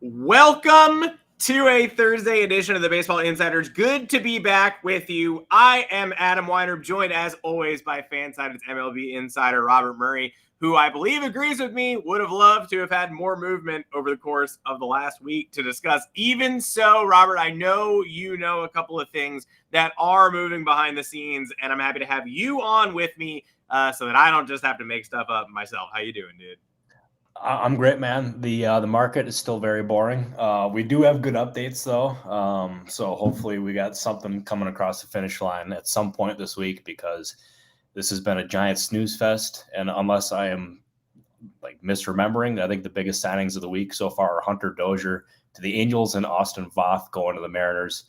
Welcome to a Thursday edition of the Baseball Insiders. Good to be back with you. I am Adam Weiner, joined as always by Fansided's MLB insider Robert Murray, who I believe agrees with me, would have loved to have had more movement over the course of the last week to discuss. Even so, Robert, I know you know a couple of things that are moving behind the scenes, and I'm happy to have you on with me so that I don't just have to make stuff up myself. How you doing, dude? I'm great, man. The market is still very boring. We do have good updates though, so hopefully we got something coming across the finish line at some point this week, because this has been a giant snooze fest. And unless I am misremembering, I think the biggest signings of the week so far are Hunter Dozier to the Angels and Austin Voth going to the Mariners.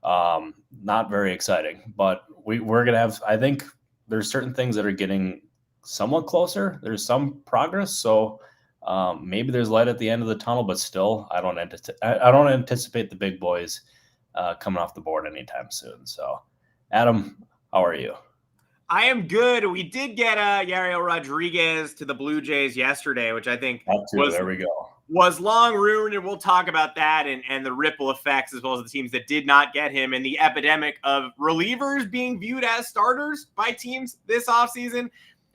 Not very exciting, but we're gonna have. I think there's certain things that are getting somewhat closer. There's some progress, so. Maybe there's light at the end of the tunnel, but still, I don't anticipate the big boys coming off the board anytime soon. So, Adam, how are you? I am good. We did get Yariel Rodriguez to the Blue Jays yesterday, which I think was long rumored, and we'll talk about that and the ripple effects, as well as the teams that did not get him, and the epidemic of relievers being viewed as starters by teams this offseason.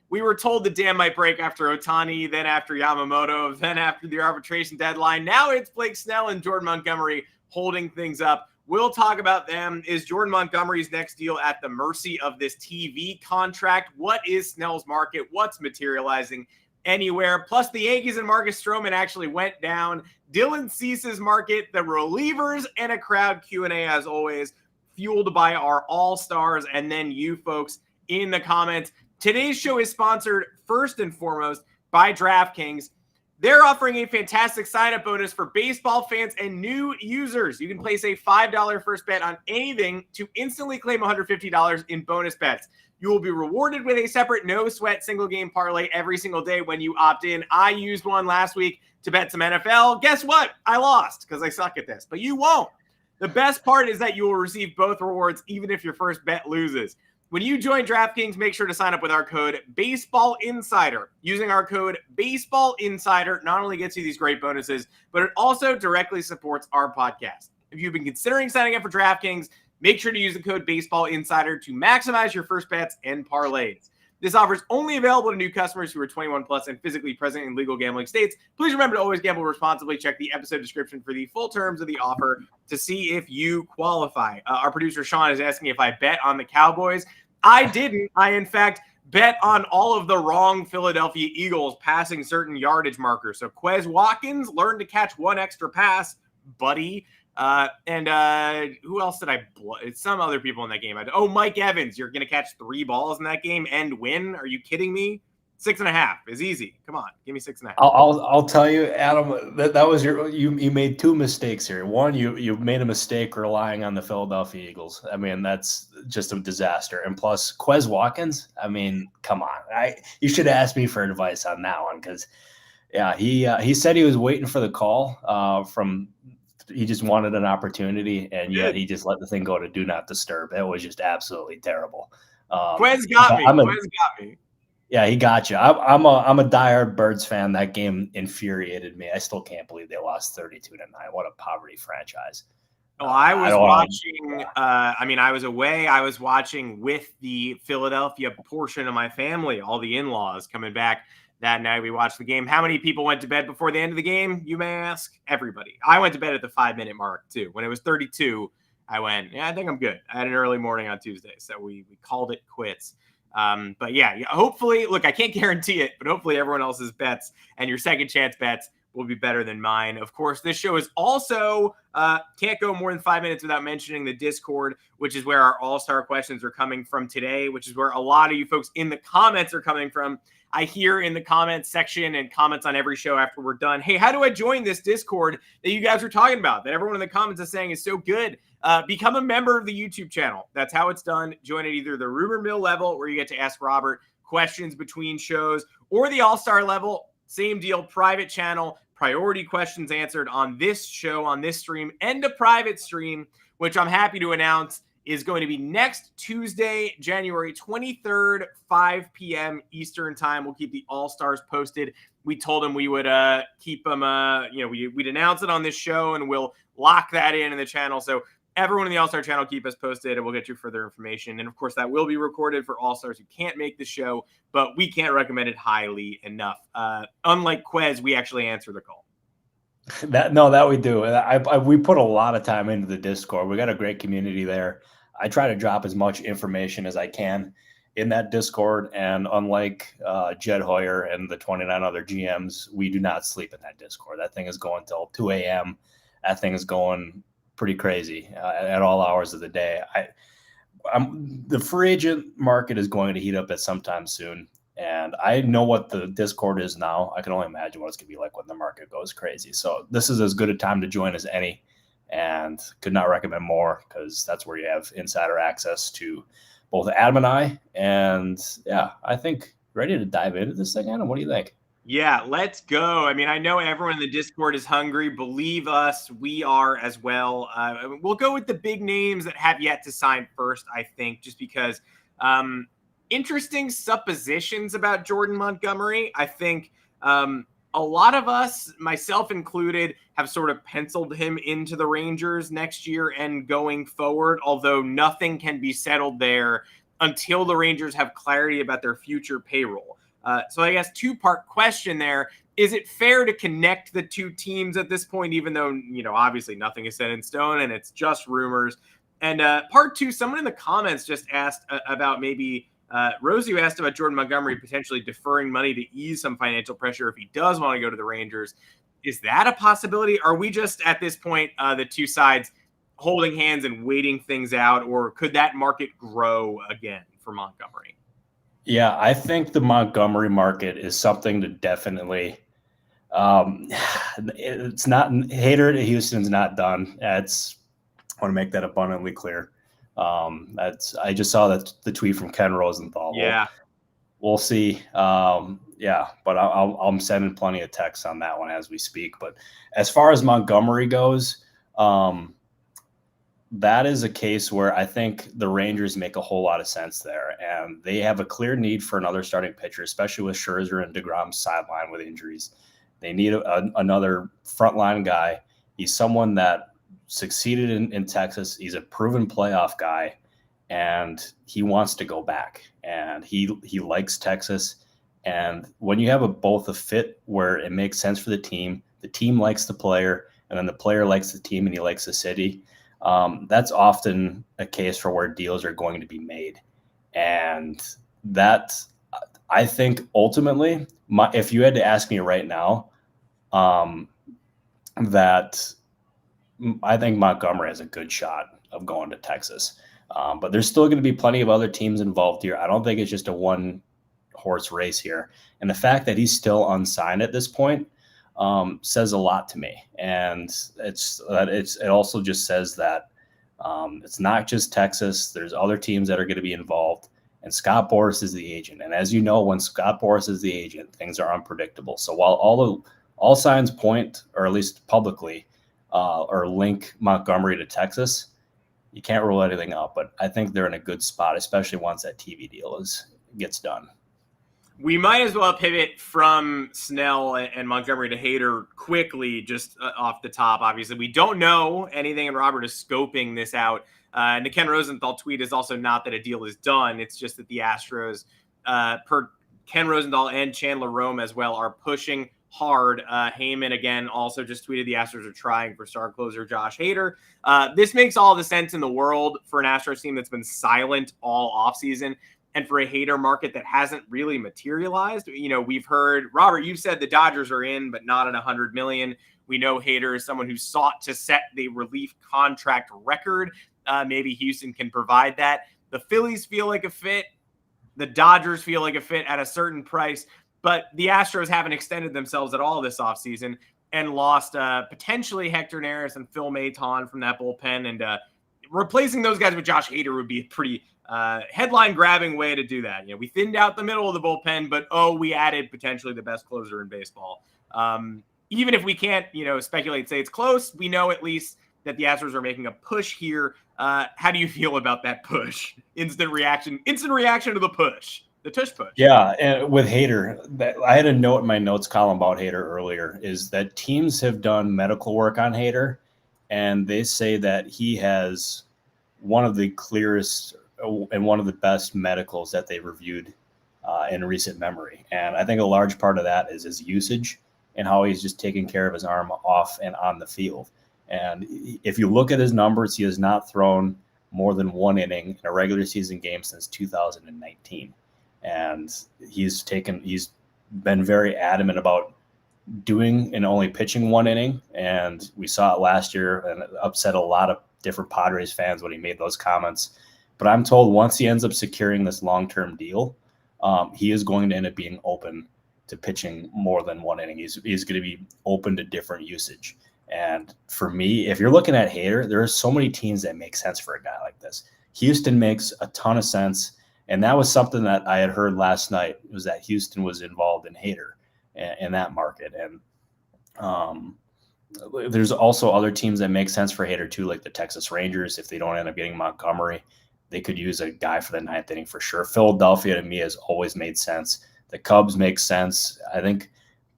We were told the dam might break after Ohtani, then after Yamamoto, then after the arbitration deadline. Now it's Blake Snell and Jordan Montgomery holding things up. We'll talk about them. Is Jordan Montgomery's next deal at the mercy of this TV contract? What is Snell's market? What's materializing anywhere? Plus, the Yankees and Marcus Stroman actually went down. Dylan Cease's market, the relievers, and a crowd Q&A, as always, fueled by our all-stars, and then you folks in the comments. Today's show is sponsored first and foremost by DraftKings. They're offering a fantastic sign-up bonus for baseball fans and new users. You can place a $5 first bet on anything to instantly claim $150 in bonus bets. You will be rewarded with a separate no-sweat single-game parlay every single day when you opt in. I used one last week to bet some NFL. Guess what? I lost because I suck at this, but you won't. The best part is that you will receive both rewards even if your first bet loses. When you join DraftKings, make sure to sign up with our code BASEBALLINSIDER. Using our code BASEBALLINSIDER not only gets you these great bonuses, but it also directly supports our podcast. If you've been considering signing up for DraftKings, make sure to use the code BASEBALLINSIDER to maximize your first bets and parlays. This offer is only available to new customers who are 21 plus and physically present in legal gambling states. Please remember to always gamble responsibly. Check the episode description for the full terms of the offer to see if you qualify. Our producer, Sean, is asking if I bet on the Cowboys. I didn't. I, in fact, bet on all of the wrong Philadelphia Eagles passing certain yardage markers. So Quez Watkins learned to catch one extra pass, buddy. And who else did I – some other people in that game. Mike Evans. You're going to catch 3 balls in that game and win? Are you kidding me? 6.5 is easy. Come on, give me 6.5. I'll tell you, Adam, that was you made 2 mistakes here. One, you made a mistake relying on the Philadelphia Eagles. I mean, that's just a disaster. And plus, Quez Watkins, I mean, come on. You should have asked me for advice on that one, because he said he was waiting for the call he just wanted an opportunity, and yet he just let the thing go to do not disturb. It was just absolutely terrible. Quez got me. Yeah, he got you. I'm a diehard Birds fan. That game infuriated me. I still can't believe they lost 32-9. What a poverty franchise. I was watching. I was away. I was watching with the Philadelphia portion of my family, all the in-laws coming back that night. We watched the game. How many people went to bed before the end of the game, you may ask? Everybody. I went to bed at the 5-minute mark, too. When it was 32, I went, I think I'm good. I had an early morning on Tuesday, so we called it quits. But hopefully, look, I can't guarantee it, but hopefully everyone else's bets and your second chance bets will be better than mine. Of course, this show is also can't go more than 5 minutes without mentioning the Discord, which is where our all-star questions are coming from today, which is where a lot of you folks in the comments are coming from. I hear in the comments section and comments on every show after we're done, hey, how do I join this Discord that you guys are talking about, that everyone in the comments is saying is so good? Become a member of the YouTube channel. That's how it's done. Join at either the Rumor Mill level, where you get to ask Robert questions between shows, or the All-Star level. Same deal, private channel, priority questions answered on this show, on this stream, and a private stream, which I'm happy to announce is going to be next Tuesday, January 23rd, 5 p.m. Eastern time. We'll keep the All-Stars posted we told him we would keep him, we'd announce it on this show, and we'll lock that in the channel. So everyone in the All-Star channel, keep us posted, and we'll get you further information. And, of course, that will be recorded for All-Stars who can't make the show, but we can't recommend it highly enough. Unlike Quez, we actually answer the call. That we do. We put a lot of time into the Discord. We got a great community there. I try to drop as much information as I can in that Discord, and unlike Jed Hoyer and the 29 other GMs, we do not sleep in that Discord. That thing is going till 2 a.m. That thing is going pretty crazy at all hours of the day. The free agent market is going to heat up at some time soon, and I know what the Discord is now. I can only imagine what it's going to be like when the market goes crazy. So this is as good a time to join as any, and could not recommend more, because that's where you have insider access to both Adam and I. And yeah, I think ready to dive into this thing, Adam. What do you think? Yeah, let's go. I mean, I know everyone in the Discord is hungry. Believe us, we are as well. We'll go with the big names that have yet to sign first, I think, just because interesting suppositions about Jordan Montgomery. I think a lot of us, myself included, have sort of penciled him into the Rangers next year and going forward, although nothing can be settled there until the Rangers have clarity about their future payroll. So I guess two-part question there. Is it fair to connect the two teams at this point, even though, obviously nothing is set in stone and it's just rumors? And part two, someone in the comments just asked about maybe Rosie asked about Jordan Montgomery potentially deferring money to ease some financial pressure if he does want to go to the Rangers. Is that a possibility? Are we just at this point, the two sides holding hands and waiting things out, or could that market grow again for Montgomery? Yeah, I think the Montgomery market is something to definitely. It's not Hader to Houston's not done. I want to make that abundantly clear. I just saw the tweet from Ken Rosenthal. Yeah, we'll see. But I'm sending plenty of texts on that one as we speak. But as far as Montgomery goes, that is a case where I think the Rangers make a whole lot of sense there, and they have a clear need for another starting pitcher, especially with Scherzer and DeGrom sidelined with injuries. They need another frontline guy. He's someone that succeeded in Texas. He's a proven playoff guy, and he wants to go back, and he likes Texas. And when you have both a fit where it makes sense for the team likes the player, and then the player likes the team and he likes the city, that's often a case for where deals are going to be made. And that, I think, ultimately, if you had to ask me right now, that I think Montgomery has a good shot of going to Texas. But there's still going to be plenty of other teams involved here. I don't think it's just a one-horse race here. And the fact that he's still unsigned at this point says a lot to me. And it also just says that it's not just Texas. There's other teams that are going to be involved. And Scott Boras is the agent. And as you know, when Scott Boras is the agent, things are unpredictable. So while all signs point, or at least publicly, or link Montgomery to Texas, you can't rule anything out. But I think they're in a good spot, especially once that TV deal gets done. We might as well pivot from Snell and Montgomery to Hader quickly, just off the top. Obviously, we don't know anything, and Robert is scoping this out. And the Ken Rosenthal tweet is also not that a deal is done. It's just that the Astros, per Ken Rosenthal and Chandler Rome as well, are pushing hard. Heyman, again, also just tweeted the Astros are trying for star closer Josh Hader. This makes all the sense in the world for an Astros team that's been silent all offseason, and for a Hader market that hasn't really materialized. We've heard, Robert, you said the Dodgers are in, but not at $100 million. We know Hader is someone who sought to set the relief contract record. Maybe Houston can provide that. The Phillies feel like a fit. The Dodgers feel like a fit at a certain price, but the Astros haven't extended themselves at all this offseason and lost potentially Hector Neris and Phil Maton from that bullpen. And replacing those guys with Josh Hader would be a pretty headline-grabbing way to do that. We thinned out the middle of the bullpen, but we added potentially the best closer in baseball. Even if we can't, speculate, say it's close, we know at least that the Astros are making a push here. How do you feel about that push? Instant reaction to the push. the tush push. Yeah, and with Hader, I had a note in my notes column about Hader earlier, is that teams have done medical work on Hader, and they say that he has one of the clearest and one of the best medicals that they've reviewed in recent memory. And I think a large part of that is his usage and how he's just taking care of his arm off and on the field. And if you look at his numbers, he has not thrown more than one inning in a regular season game since 2019. And he's been very adamant about doing and only pitching one inning. And we saw it last year and it upset a lot of different Padres fans when he made those comments. But I'm told once he ends up securing this long-term deal, he is going to end up being open to pitching more than one inning. He's going to be open to different usage. And for me, if you're looking at Hader, there are so many teams that make sense for a guy like this. Houston makes a ton of sense. And that was something that I had heard last night, was that Houston was involved in Hader in that market. And there's also other teams that make sense for Hader too, like the Texas Rangers. If they don't end up getting Montgomery, they could use a guy for the ninth inning for sure. Philadelphia, to me, has always made sense. The Cubs make sense. I think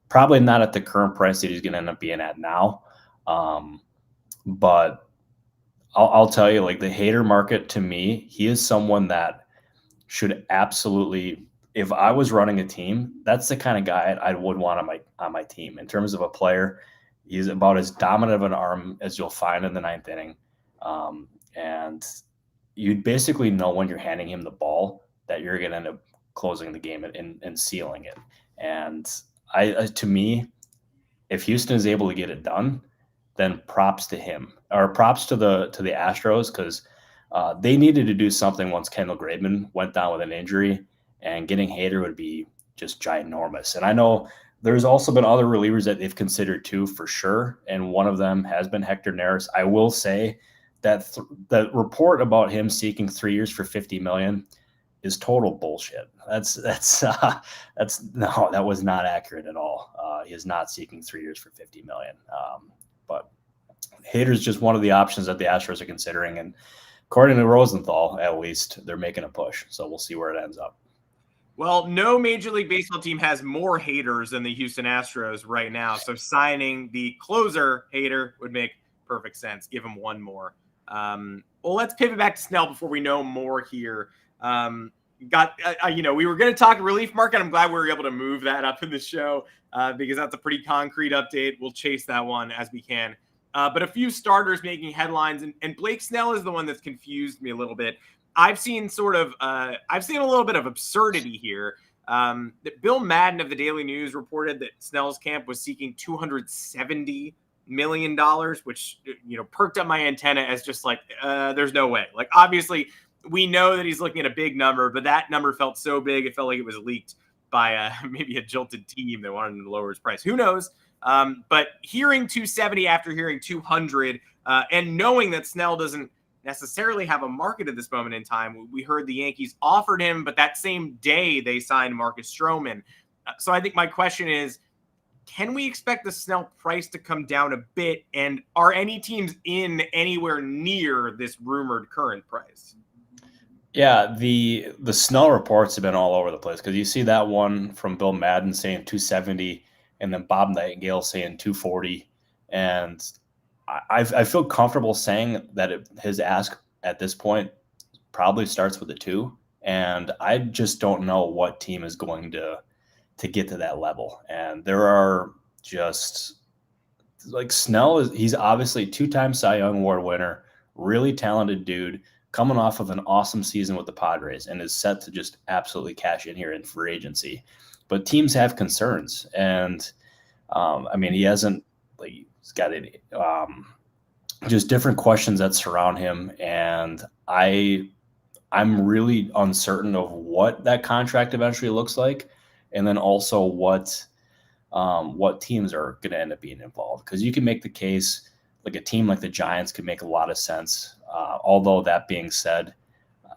probably not at the current price that he's going to end up being at now. But I'll tell you, like the Hader market, to me, he is someone that should absolutely, if I was running a team, that's the kind of guy I would want on my team. In terms of a player, he's about as dominant of an arm as you'll find in the ninth inning. And you'd basically know when you're handing him the ball that you're going to end up closing the game and sealing it. And to me, if Houston is able to get it done, then props to him, or props to the Astros, because they needed to do something once Kendall Graveman went down with an injury, and getting Hader would be just ginormous. And I know there's also been other relievers that they've considered too, for sure. And one of them has been Hector Neris. I will say that the report about him seeking 3 years for $50 million is total bullshit. That was not accurate at all. He is not seeking 3 years for $50 million. But Hader's just one of the options that the Astros are considering. And according to Rosenthal, at least, they're making a push. So we'll see where it ends up. Well, no Major League Baseball team has more Haders than the Houston Astros right now. So signing the closer Hader would make perfect sense. Give him one more. Well, let's pivot back to Snell before we know more here. We were going to talk relief market. I'm glad we were able to move that up in the show because that's a pretty concrete update. We'll chase that one as we can. But a few starters making headlines, and Blake Snell is the one that's confused me a little bit. I've seen a little bit of absurdity here. That Bill Madden of the Daily News reported that Snell's camp was seeking $270 million, which, perked up my antenna as just like, there's no way. Like, obviously, we know that he's looking at a big number, but that number felt so big, it felt like it was leaked by maybe a jilted team that wanted him to lower his price. Who knows? But hearing 270 after hearing 200, and knowing that Snell doesn't necessarily have a market at this moment in time, we heard the Yankees offered him, but that same day they signed Marcus Stroman. So I think my question is, can we expect the Snell price to come down a bit? And are any teams in anywhere near this rumored current price? Yeah, the Snell reports have been all over the place, because you see that one from Bill Madden saying 270 and then Bob Nightingale saying 240. And I feel comfortable saying that his ask at this point probably starts with a 2. And I just don't know what team is going to get to that level. And there are just like Snell he's obviously a 2-time Cy Young Award winner, really talented dude, coming off of an awesome season with the Padres, and is set to just absolutely cash in here in free agency. But teams have concerns. And he hasn't, like, he's got just different questions that surround him. And I'm really uncertain of what that contract eventually looks like. And then also what teams are going to end up being involved. Because you can make the case, like a team like the Giants could make a lot of sense. Although that being said,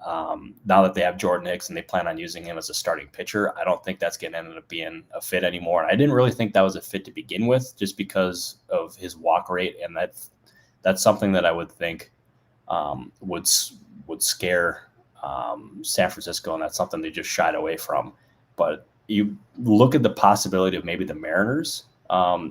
now that they have Jordan Hicks and they plan on using him as a starting pitcher, I don't think that's going to end up being a fit anymore. And I didn't really think that was a fit to begin with, just because of his walk rate. And that's something that I would think would scare San Francisco, and that's something they just shied away from. But you look at the possibility of maybe the Mariners.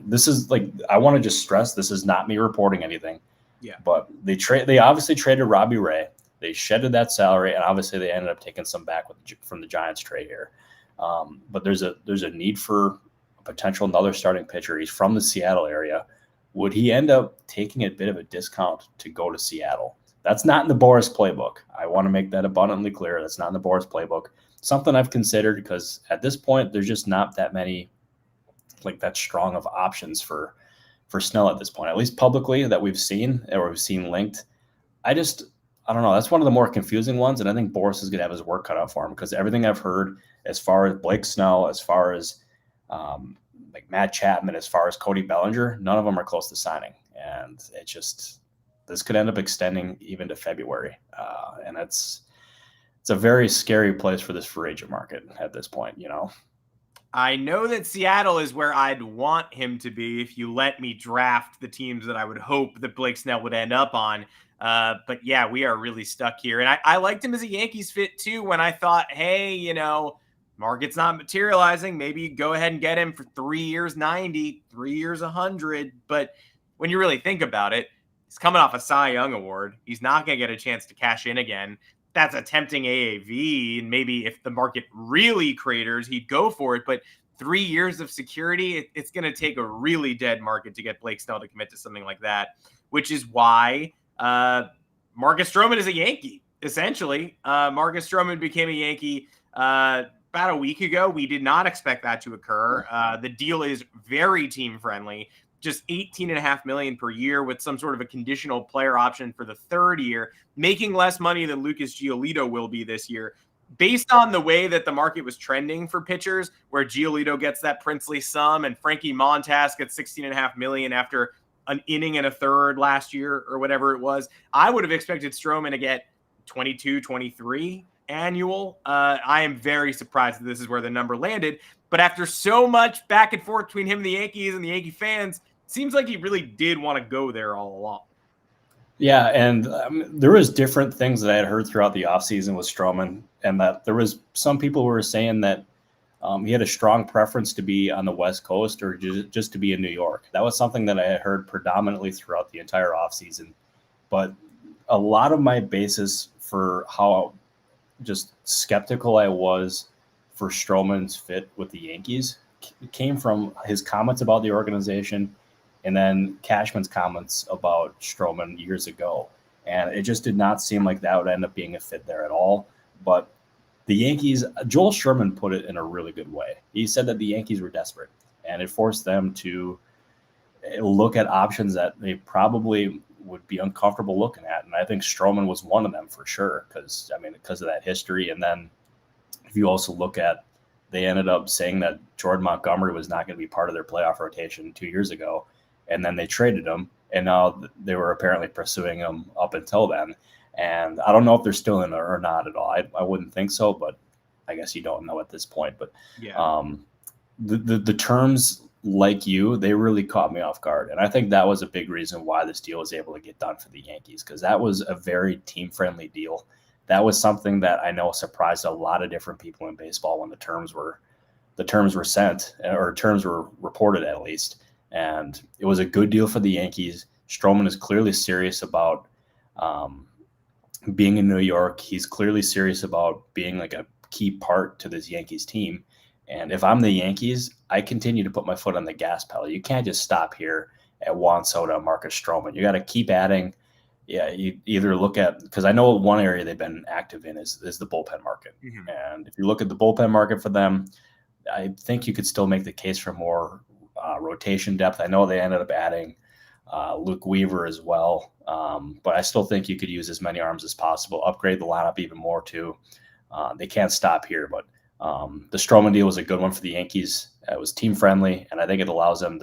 This is like, I want to just stress, this is not me reporting anything. Yeah. But they obviously traded Robbie Ray. They shedded that salary, and obviously they ended up taking some back from the Giants trade here. But there's a need for a potential another starting pitcher. He's from the Seattle area. Would he end up taking a bit of a discount to go to Seattle? That's not in the Boras playbook. I want to make that abundantly clear. That's not in the Boras playbook. Something I've considered, because at this point, there's just not that many, like, that strong of options for Snell at this point, at least publicly that we've seen linked. I don't know. That's one of the more confusing ones, and I think Boras is going to have his work cut out for him, because everything I've heard as far as Blake Snell, as far as like Matt Chapman, as far as Cody Bellinger, none of them are close to signing, and this could end up extending even to February, and it's a very scary place for this free agent market at this point. I know that Seattle is where I'd want him to be if you let me draft the teams that I would hope that Blake Snell would end up on. But yeah, we are really stuck here. And I liked him as a Yankees fit too, when I thought, hey, market's not materializing. Maybe go ahead and get him for 3 years, 90, 3 years, 100. But when you really think about it, he's coming off a Cy Young award. He's not going to get a chance to cash in again. That's a tempting AAV. And maybe if the market really craters, he'd go for it. But 3 years of security, it's going to take a really dead market to get Blake Snell to commit to something like that, which is why Marcus Stroman is a Yankee, essentially. Marcus Stroman became a Yankee about a week ago. We did not expect that to occur. The deal is very team friendly, just $18.5 million per year with some sort of a conditional player option for the third year, making less money than Lucas Giolito will be this year. Based on the way that the market was trending for pitchers, where Giolito gets that princely sum and Frankie Montas gets $16.5 million after an inning and a third last year or whatever it was, I would have expected Stroman to get 22, 23 annual. I am very surprised that this is where the number landed. But after so much back and forth between him and the Yankees and the Yankee fans, it seems like he really did want to go there all along. Yeah, and there was different things that I had heard throughout the offseason with Stroman, and that there was some people who were saying that he had a strong preference to be on the West Coast or just to be in New York. That was something that I had heard predominantly throughout the entire offseason. But a lot of my basis for how just skeptical I was for Stroman's fit with the Yankees came from his comments about the organization and then Cashman's comments about Stroman years ago. And it just did not seem like that would end up being a fit there at all. But the Yankees, Joel Sherman put it in a really good way. He said that the Yankees were desperate, and it forced them to look at options that they probably would be uncomfortable looking at. And I think Stroman was one of them for sure, because of that history. And then if you also look at, they ended up saying that Jordan Montgomery was not going to be part of their playoff rotation 2 years ago, and then they traded him, and now they were apparently pursuing him up until then. And I don't know if they're still in there or not at all. I wouldn't think so, but I guess you don't know at this point. But yeah. The terms, like they really caught me off guard. And I think that was a big reason why this deal was able to get done for the Yankees, because that was a very team-friendly deal. That was something that I know surprised a lot of different people in baseball when the terms were sent, or terms were reported at least. And it was a good deal for the Yankees. Stroman is clearly serious about being in New York. He's clearly serious about being like a key part to this Yankees team. And if I'm the Yankees, I continue to put my foot on the gas pedal. You can't just stop here at Juan Soto, Marcus Stroman. You got to keep adding. Yeah, you either look at, because I know one area they've been active in is the bullpen market. Mm-hmm. And if you look at the bullpen market for them, I think you could still make the case for more rotation depth. I know they ended up adding Luke Weaver as well. But I still think you could use as many arms as possible, upgrade the lineup even more too. They can't stop here, but the Stroman deal was a good one for the Yankees. It was team friendly, and I think it allows them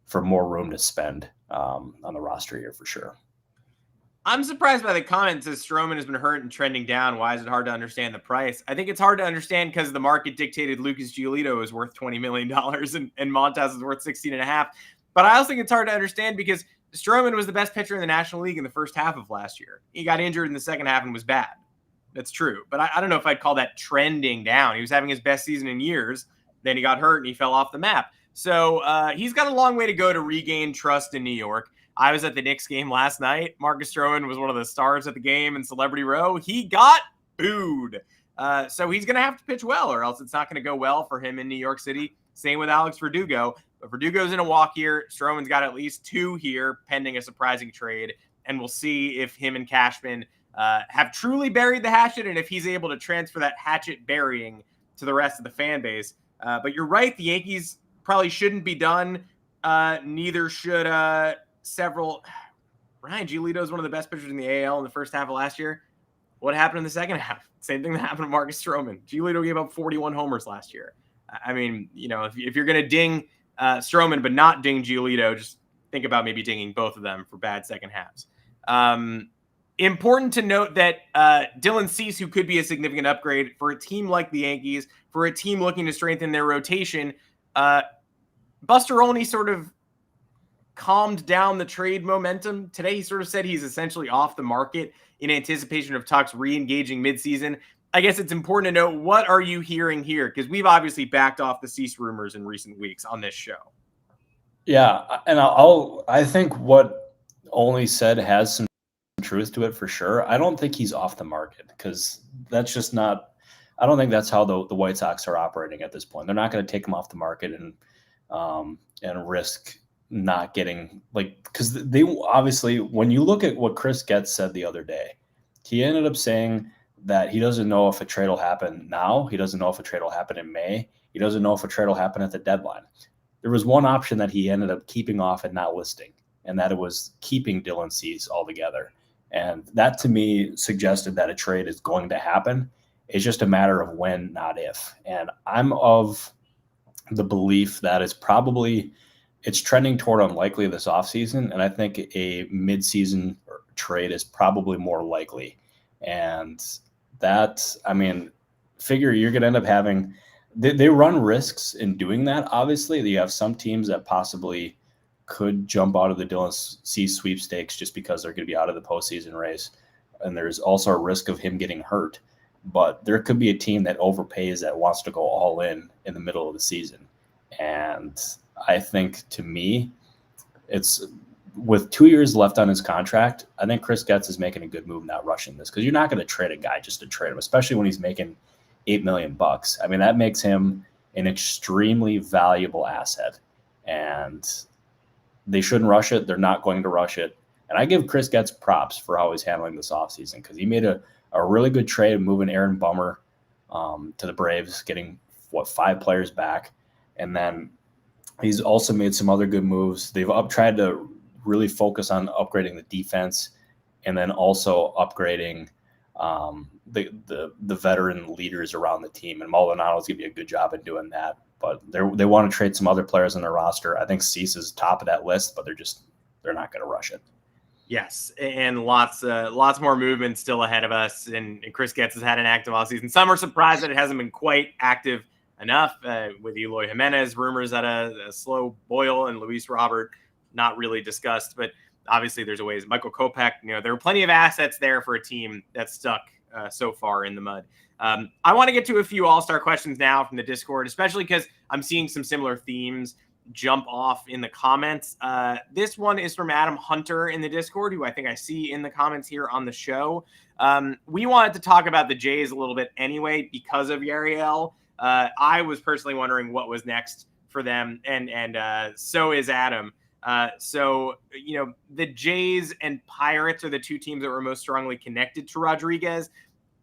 for more room to spend on the roster here for sure. I'm surprised by the comments as Stroman has been hurt and trending down. Why is it hard to understand the price? I think it's hard to understand because the market dictated Lucas Giolito is worth $20 million and Montas is worth $16.5. But I also think it's hard to understand because Stroman was the best pitcher in the National League in the first half of last year. He got injured in the second half and was bad. That's true. But I don't know if I'd call that trending down. He was having his best season in years. Then he got hurt and he fell off the map. So he's got a long way to go to regain trust in New York. I was at the Knicks game last night. Marcus Stroman was one of the stars at the game in Celebrity Row. He got booed. So he's going to have to pitch well, or else it's not going to go well for him in New York City. Same with Alex Verdugo. But Verdugo's in a walk here. Stroman's got at least 2 here pending a surprising trade. And we'll see if him and Cashman have truly buried the hatchet and if he's able to transfer that hatchet burying to the rest of the fan base. But you're right. The Yankees probably shouldn't be done. Neither should several. Ryan Giolito is one of the best pitchers in the AL in the first half of last year. What happened in the second half? Same thing that happened to Marcus Stroman. Giolito gave up 41 homers last year. I mean, if you're going to ding Stroman but not ding Giolito, just think about maybe dinging both of them for bad second halves. Important to note that Dylan Cease, who could be a significant upgrade for a team like the Yankees, for a team looking to strengthen their rotation, Buster Olney sort of calmed down the trade momentum. Today, he sort of said he's essentially off the market in anticipation of Tuck's re-engaging midseason. I guess it's important to note, what are you hearing here? Because we've obviously backed off the Cease rumors in recent weeks on this show. Yeah, and I think what Olney said has some truth to it for sure. I don't think he's off the market, because that's just not. I don't think that's how the White Sox are operating at this point. They're not going to take him off the market and risk not getting, because they obviously, when you look at what Chris Getz said the other day, he ended up saying that he doesn't know if a trade will happen now. He doesn't know if a trade will happen in May. He doesn't know if a trade will happen at the deadline. There was one option that he ended up keeping off and not listing, and that it was keeping Dylan Cease altogether. And that, to me, suggested that a trade is going to happen. It's just a matter of when, not if. And I'm of the belief that it's trending toward unlikely this offseason. And I think a midseason trade is probably more likely. And that, I mean, figure you're going to end up having, they run risks in doing that. Obviously, you have some teams that possibly could jump out of the Dylan Cease sweepstakes just because they're going to be out of the postseason race. And there's also a risk of him getting hurt. But there could be a team that overpays that wants to go all in the middle of the season. And I think, to me, it's with 2 years left on his contract, I think Chris Getz is making a good move not rushing this, because you're not going to trade a guy just to trade him, especially when he's making $8 million. I mean, that makes him an extremely valuable asset, and they shouldn't rush it. They're not going to rush it. And I give Chris Getz props for how he's handling this offseason, because he made a really good trade moving Aaron Bummer to the Braves, getting 5 players back. And then he's also made some other good moves. They've tried to really focus on upgrading the defense, and then also upgrading the veteran leaders around the team. And Maldonado's going to be a good job at doing that. But they want to trade some other players on their roster. I think Cease is top of that list, but they're not going to rush it. Yes, and lots more movement still ahead of us. And Chris Getz has had an active offseason. Some are surprised that it hasn't been quite active enough, with Eloy Jimenez, rumors that a slow boil, and Luis Robert not really discussed. But obviously there's a ways. Michael Kopech, there are plenty of assets there for a team that's stuck so far in the mud. I want to get to a few all-star questions now from the Discord, especially because I'm seeing some similar themes jump off in the comments. This one is from Adam Hunter in the Discord, who I think I see in the comments here on the show. We wanted to talk about the Jays a little bit anyway because of Yariel. I was personally wondering what was next for them, and so is Adam. So the Jays and Pirates are the 2 teams that were most strongly connected to Rodriguez.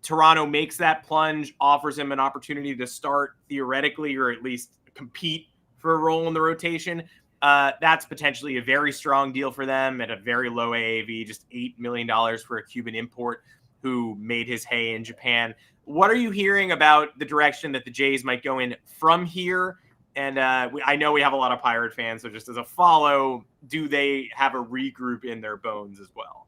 Toronto makes that plunge, offers him an opportunity to start theoretically, or at least compete for a role in the rotation. That's potentially a very strong deal for them at a very low AAV, just $8 million for a Cuban import who made his hay in Japan. What are you hearing about the direction that the Jays might go in from here? And I know we have a lot of Pirate fans, so just as a follow, do they have a regroup in their bones as well?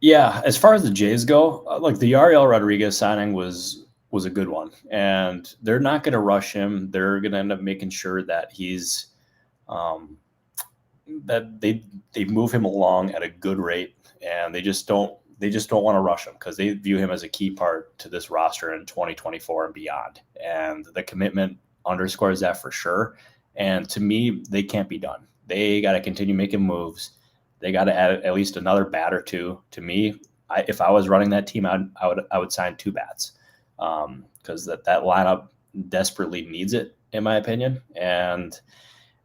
Yeah, as far as the Jays go, the Yariel Rodriguez signing was a good one, and they're not going to rush him. They're going to end up making sure that he's that they move him along at a good rate, and they they just don't want to rush him because they view him as a key part to this roster in 2024 and beyond. And the commitment underscores that for sure. And to me, they can't be done. They got to continue making moves. They got to add at least another bat or two. To me, if I was running that team, I would sign 2 bats because that lineup desperately needs it, in my opinion. And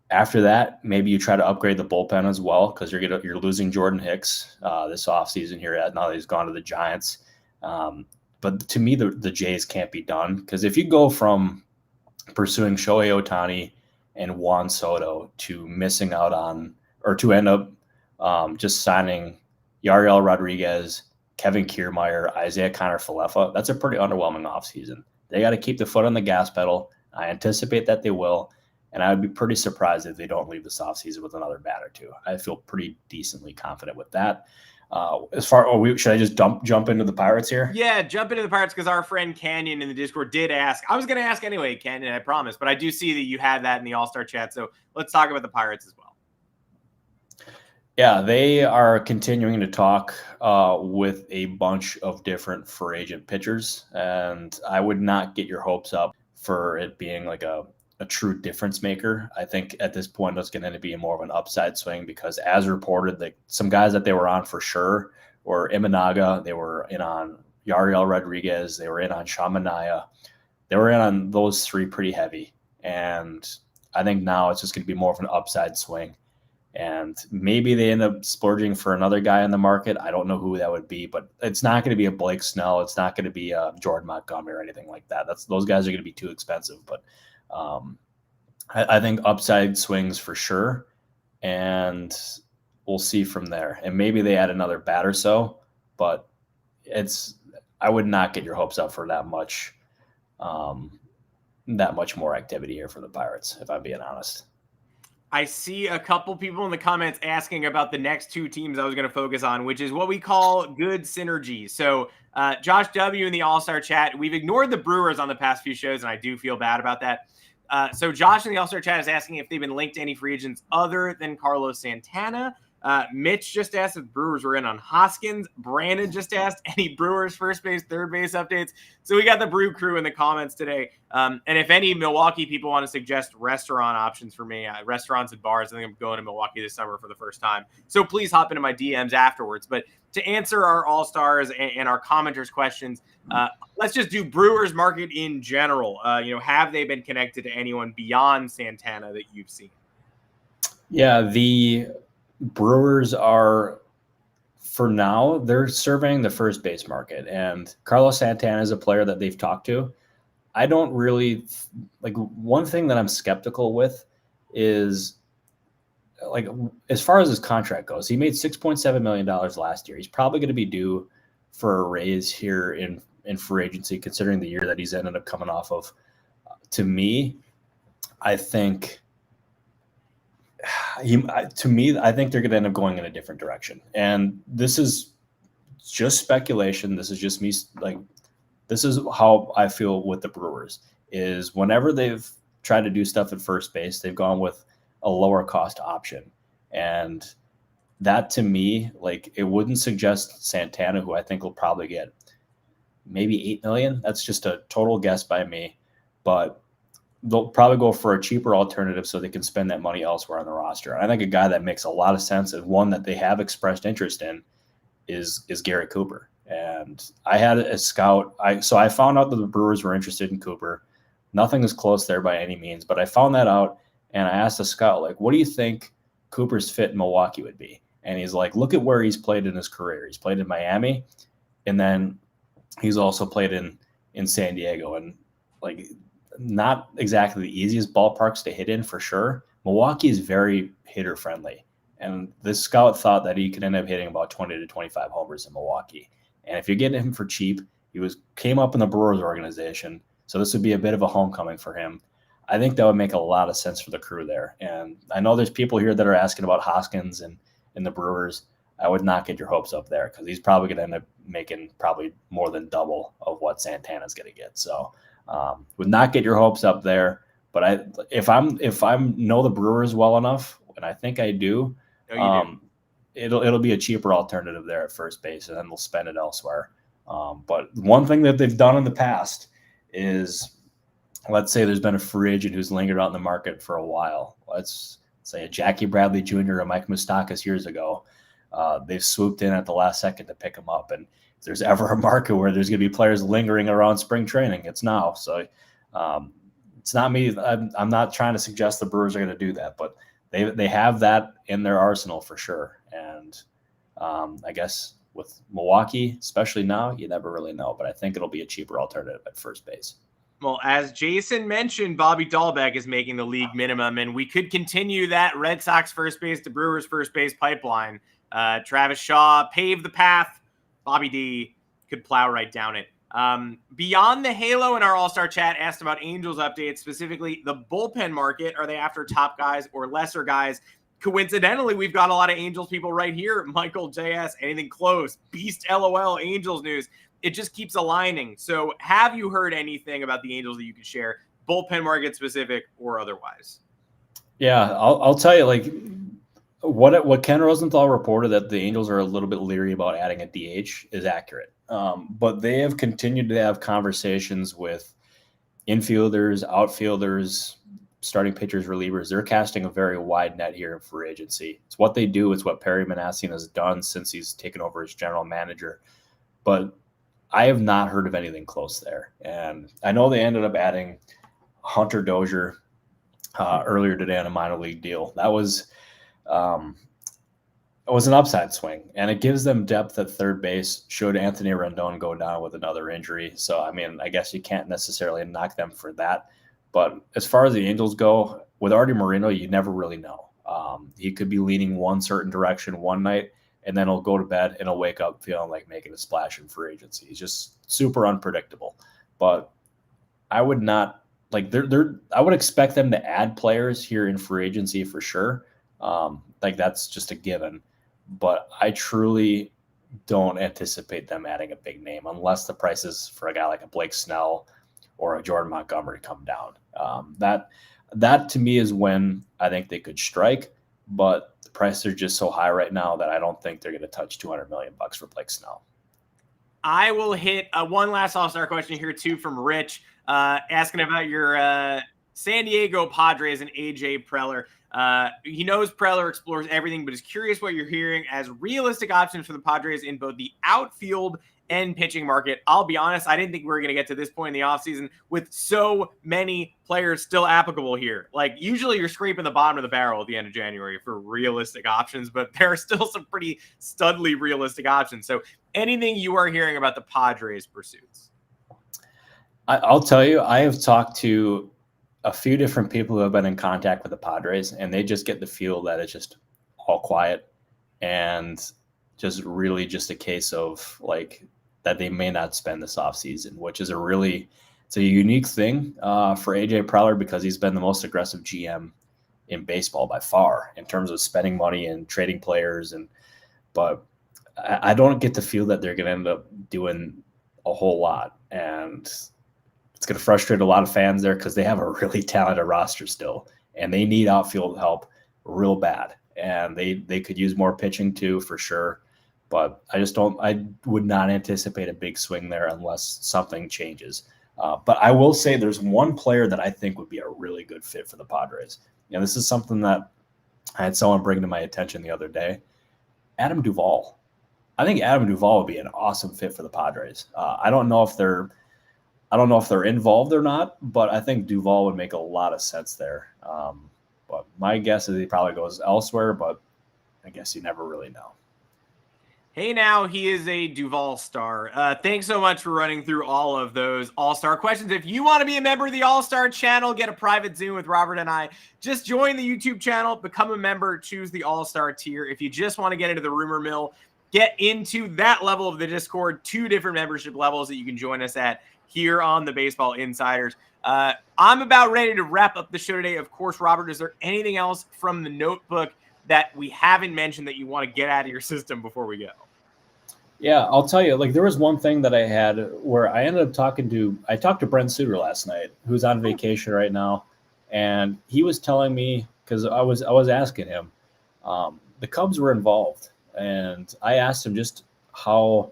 after that, maybe you try to upgrade the bullpen as well because you're losing Jordan Hicks this offseason here. Now that he's gone to the Giants. But to me, the Jays can't be done because if you go from pursuing Shohei Ohtani and Juan Soto to missing out on, or to end up just signing Yariel Rodriguez, Kevin Kiermaier, Isaiah Connor-Falefa, that's a pretty underwhelming offseason. They got to keep the foot on the gas pedal. I anticipate that they will. And I would be pretty surprised if they don't leave this offseason with another bat or two. I feel pretty decently confident with that. Should I just jump into the Pirates here? Yeah, jump into the Pirates because our friend Canyon in the Discord did ask. I was going to ask anyway, Canyon, I promise. But I do see that you had that in the All-Star chat. So let's talk about the Pirates as well. Yeah, they are continuing to talk with a bunch of different free agent pitchers. And I would not get your hopes up for it being like a true difference maker. I think at this point it's going to be more of an upside swing because as reported, some guys that they were on for sure were Imanaga, they were in on Yariel Rodriguez, they were in on Shamanaya. They were in on those 3 pretty heavy. And I think now it's just going to be more of an upside swing. And maybe they end up splurging for another guy in the market. I don't know who that would be, but it's not going to be a Blake Snell. It's not going to be a Jordan Montgomery or anything like that. Those guys are going to be too expensive. But I think upside swings for sure, and we'll see from there. And maybe they add another bat or so, but I would not get your hopes up for that much more activity here for the Pirates, if I'm being honest. I see a couple people in the comments asking about the next 2 teams I was going to focus on, which is what we call good synergy. So Josh W. in the All-Star chat, we've ignored the Brewers on the past few shows, and I do feel bad about that. So Josh in the All-Star chat is asking if they've been linked to any free agents other than Carlos Santana. Mitch just asked if Brewers were in on Hoskins. Brandon just asked any Brewers first base, third base updates. So we got the Brew crew in the comments today. And if any Milwaukee people want to suggest restaurant options for me, restaurants and bars, I think I'm going to Milwaukee this summer for the first time. So please hop into my DMs afterwards. But to answer our All-Stars and our commenters' questions, let's just do Brewers market in general. Have they been connected to anyone beyond Santana that you've seen? Yeah, the Brewers are, for now, they're surveying the first base market, and Carlos Santana is a player that they've talked to. I don't really one thing that I'm skeptical with is as far as his contract goes, he made $6.7 million last year. He's probably going to be due for a raise here in free agency, considering the year that he's ended up coming off of. To me, I think I think they're going to end up going in a different direction. And this is just speculation. This is just me. This is how I feel with the Brewers is whenever they've tried to do stuff at first base, they've gone with a lower cost option. And that to me, it wouldn't suggest Santana, who I think will probably get maybe $8 million. That's just a total guess by me, but they'll probably go for a cheaper alternative so they can spend that money elsewhere on the roster. And I think a guy that makes a lot of sense and one that they have expressed interest in is Garrett Cooper. And I had a scout. So I found out that the Brewers were interested in Cooper. Nothing is close there by any means, but I found that out and I asked the scout, what do you think Cooper's fit in Milwaukee would be? And he's like, look at where he's played in his career. He's played in Miami, and then he's also played in San Diego. And not exactly the easiest ballparks to hit in for sure. Milwaukee is very hitter friendly. And this scout thought that he could end up hitting about 20 to 25 homers in Milwaukee. And if you get him for cheap, came up in the Brewers organization. So this would be a bit of a homecoming for him. I think that would make a lot of sense for the crew there. And I know there's people here that are asking about Hoskins and the Brewers. I would not get your hopes up there because he's probably going to end up making probably more than double of what Santana's going to get. So would not get your hopes up there, but if I know the Brewers well enough, and I think I do, it'll be a cheaper alternative there at first base, and then they'll spend it elsewhere. But one thing that they've done in the past is, let's say there's been a free agent who's lingered out in the market for a while. Let's say a Jackie Bradley Jr. or Mike Moustakas years ago. They've swooped in at the last second to pick him up. And if there's ever a market where there's going to be players lingering around spring training, it's now. So it's not me. I'm not trying to suggest the Brewers are going to do that, but they have that in their arsenal for sure. And I guess with Milwaukee, especially now, you never really know. But I think it'll be a cheaper alternative at first base. Well, as Jason mentioned, Bobby Dahlbeck is making the league minimum, and we could continue that Red Sox first base to Brewers first base pipeline. Travis Shaw paved the path. Bobby D could plow right down it. Beyond the halo in our All-Star chat asked about Angels updates, specifically the bullpen market. Are they after top guys or lesser guys? Coincidentally, we've got a lot of Angels people right here. Michael JS, anything close? Beast LOL, Angels news. It just keeps aligning. So have you heard anything about the Angels that you could share, bullpen market specific or otherwise? Yeah, I'll tell you, like what Ken Rosenthal reported, that the Angels are a little bit leery about adding a DH, is accurate. But they have continued to have conversations with infielders, outfielders, starting pitchers, relievers. They're casting a very wide net here in free agency. It's what they do. It's what Perry Manassian has done since he's taken over as general manager. But I have not heard of anything close there. And I know they ended up adding Hunter Dozier earlier today on a minor league deal. That was an upside swing, and it gives them depth at third base. Showed Anthony Rendon go down with another injury. So, I mean, I guess you can't necessarily knock them for that. But as far as the Angels go, with Artie Moreno, you never really know. He could be leaning one certain direction one night, and then he'll go to bed and he'll wake up feeling like making a splash in free agency. He's just super unpredictable. But I would not like I would expect them to add players here in free agency for sure. Like that's just a given. But I truly don't anticipate them adding a big name unless the prices for a guy like a Blake Snell or a Jordan Montgomery come down. That to me is when I think they could strike, but the prices are just so high right now that I don't think they're going to touch $200 million for Blake Snell. I will hit one last All-Star question here too from Rich, asking about your San Diego Padres and AJ Preller. He knows Preller explores everything, but is curious what you're hearing as realistic options for the Padres in both the outfield and pitching market. I'll be honest, I didn't think we were going to get to this point in the offseason with so many players still applicable here. Like, usually you're scraping the bottom of the barrel at the end of January for realistic options, but there are still some pretty studly realistic options. So anything you are hearing about the Padres pursuits? I'll tell you, I have talked to a few different people who have been in contact with the Padres, and they just get the feel that it's just all quiet and just really just a case of like that they may not spend this offseason, which is it's a unique thing for AJ Preller because he's been the most aggressive GM in baseball by far in terms of spending money and trading players. But I don't get the feel that they're going to end up doing a whole lot. And it's going to frustrate a lot of fans there because they have a really talented roster still, and they need outfield help real bad. And they could use more pitching too, for sure. But I would not anticipate a big swing there unless something changes. But I will say there's one player that I think would be a really good fit for the Padres. You know, this is something that I had someone bring to my attention the other day. Adam Duvall. I think Adam Duvall would be an awesome fit for the Padres. I don't know if they're involved or not, but I think Duvall would make a lot of sense there. But my guess is he probably goes elsewhere, but I guess you never really know. Hey, now he is a Duvall star. Thanks so much for running through all of those All-Star questions. If you want to be a member of the All-Star channel, get a private Zoom with Robert and I, just join the YouTube channel, become a member, choose the All-Star tier. If you just want to get into the rumor mill, get into that level of the Discord, 2 different membership levels that you can join us at here on the Baseball Insiders. I'm about ready to wrap up the show today. Of course, Robert, is there anything else from the notebook that we haven't mentioned that you want to get out of your system before we go? Yeah, I'll tell you, like there was one thing that I had where I ended up talked to Brent Suter last night, who's on vacation right now. And he was telling me, because I was asking him, the Cubs were involved and I asked him just how.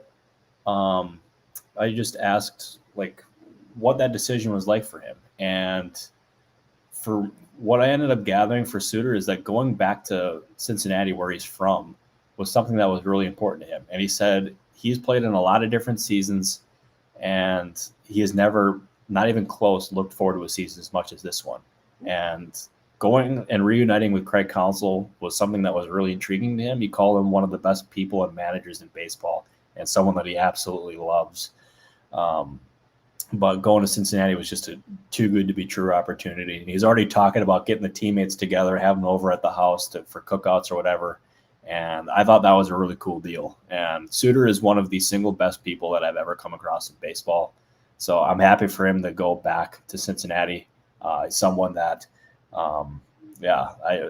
I just asked like what that decision was like for him, and for what I ended up gathering for Suter is that going back to Cincinnati, where he's from, was something that was really important to him. And he said he's played in a lot of different seasons, and he has never, not even close, looked forward to a season as much as this one. And going and reuniting with Craig Counsell was something that was really intriguing to him. He called him one of the best people and managers in baseball, and someone that he absolutely loves. But going to Cincinnati was just a too good to be true opportunity. And he's already talking about getting the teammates together, having them over at the house for cookouts or whatever. And I thought that was a really cool deal. And Suter is one of the single best people that I've ever come across in baseball. So I'm happy for him to go back to Cincinnati. Someone that, I'll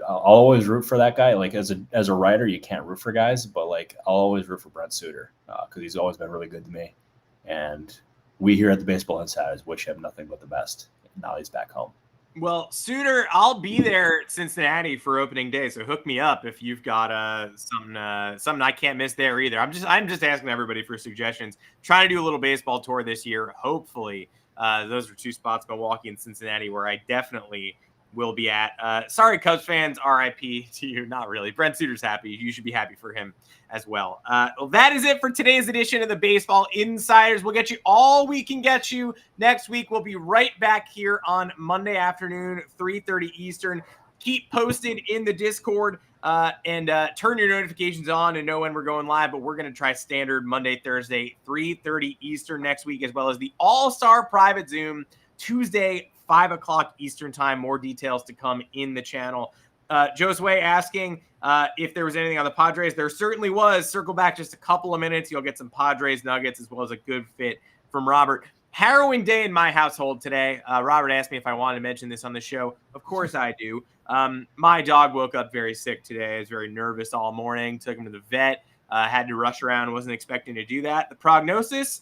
always root for that guy. Like as a writer, you can't root for guys, but like I'll always root for Brent Suter because he's always been really good to me. And we here at the Baseball Insiders wish him nothing but the best. Now he's back home. Well, Suter, I'll be there at Cincinnati for opening day, so hook me up if you've got something I can't miss there either. I'm just asking everybody for suggestions. Trying to do a little baseball tour this year. Hopefully, those are two spots, Milwaukee and Cincinnati, where I definitely will be at. Sorry, Cubs fans, RIP to you. Not really. Brent Suter's happy. You should be happy for him as well. Well, that is it for today's edition of the Baseball Insiders. We'll get you all we can get you. Next week, we'll be right back here on Monday afternoon, 3:30 Eastern. Keep posted in the Discord and turn your notifications on and know when we're going live. But we're going to try standard Monday, Thursday, 3:30 Eastern next week, as well as the All-Star Private Zoom Tuesday, 5 o'clock Eastern time. More details to come in the channel. Josue asking if there was anything on the Padres. There certainly was. Circle back just a couple of minutes. You'll get some Padres nuggets as well as a good fit from Robert. Harrowing day in my household today. Robert asked me if I wanted to mention this on the show. Of course I do. My dog woke up very sick today. I was very nervous all morning. Took him to the vet. Had to rush around. Wasn't expecting to do that. The prognosis,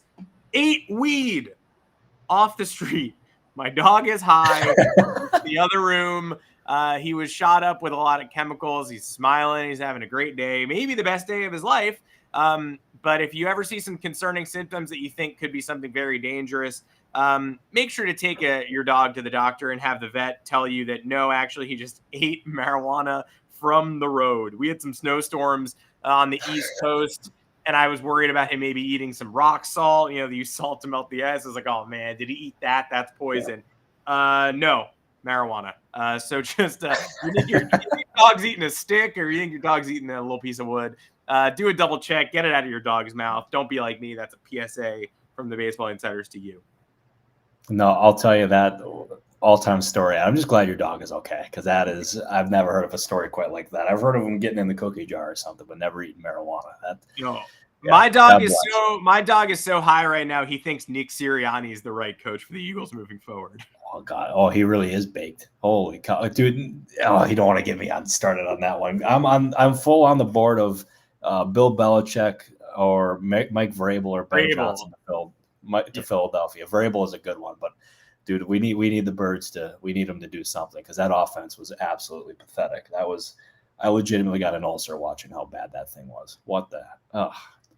8 weed off the street. My dog is high. The other room. He was shot up with a lot of chemicals. He's smiling. He's having a great day. Maybe the best day of his life. But if you ever see some concerning symptoms that you think could be something very dangerous, make sure to take your dog to the doctor and have the vet tell you that, no, actually, he just ate marijuana from the road. We had some snowstorms on the East Coast, and I was worried about him maybe eating some rock salt. You know, they use salt to melt the ice. I was like, oh, man, did he eat that? That's poison. No, marijuana. So just you think your dog's eating a stick or you think your dog's eating a little piece of wood, do a double check. Get it out of your dog's mouth. Don't be like me. That's a PSA from the Baseball Insiders to you. No, I'll tell you that all-time story. I'm just glad your dog is okay because I've never heard of a story quite like that. I've heard of him getting in the cookie jar or something, but never eating marijuana. My dog is so high right now. He thinks Nick Sirianni is the right coach for the Eagles moving forward. Oh God! Oh, he really is baked. Holy cow, dude! Oh, you don't want to get me started on that one. I'm full on the board of Bill Belichick or Mike Vrabel or Ben Johnson to Philadelphia. Vrabel is a good one, but dude, we need the Birds we need them to do something because that offense was absolutely pathetic. I legitimately got an ulcer watching how bad that thing was. What the?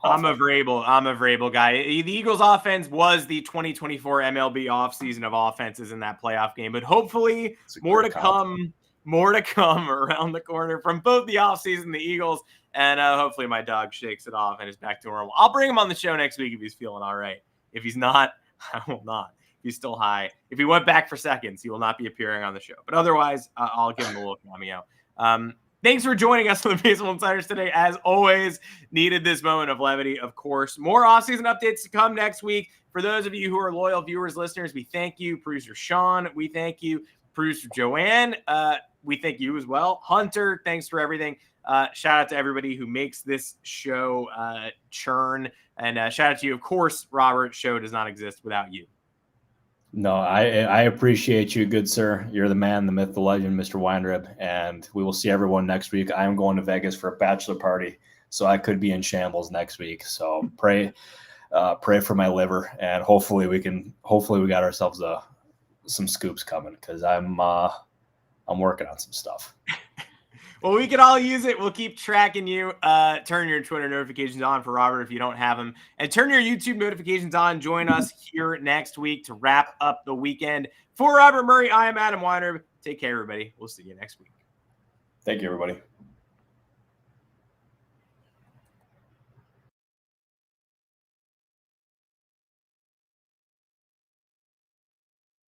I'm a Vrabel guy. The Eagles offense was the 2024 MLB offseason of offenses in that playoff game, but hopefully more to come around the corner from both the offseason, the Eagles, and hopefully my dog shakes it off and is back to normal. I'll bring him on the show next week if he's feeling all right. If he's not, I will not. He's still high. If he went back for seconds, he will not be appearing on the show. But otherwise, I'll give him a little cameo. Thanks for joining us on the Baseball Insiders today. As always, needed this moment of levity, of course. More offseason updates to come next week. For those of you who are loyal viewers, listeners, we thank you. Producer Sean, we thank you. Producer Joanne, we thank you as well. Hunter, thanks for everything. Shout out to everybody who makes this show churn. And shout out to you, of course, Robert. Show does not exist without you. No, I appreciate you, good sir. You're the man, the myth, the legend, Mr. Weinrib, and we will see everyone next week. I am going to Vegas for a bachelor party, so I could be in shambles next week. So pray for my liver, and hopefully we got ourselves some scoops coming because I'm working on some stuff. Well, we can all use it. We'll keep tracking you. Turn your Twitter notifications on for Robert if you don't have them. And turn your YouTube notifications on. Join us here next week to wrap up the weekend. For Robert Murray, I am Adam Weiner. Take care, everybody. We'll see you next week. Thank you, everybody.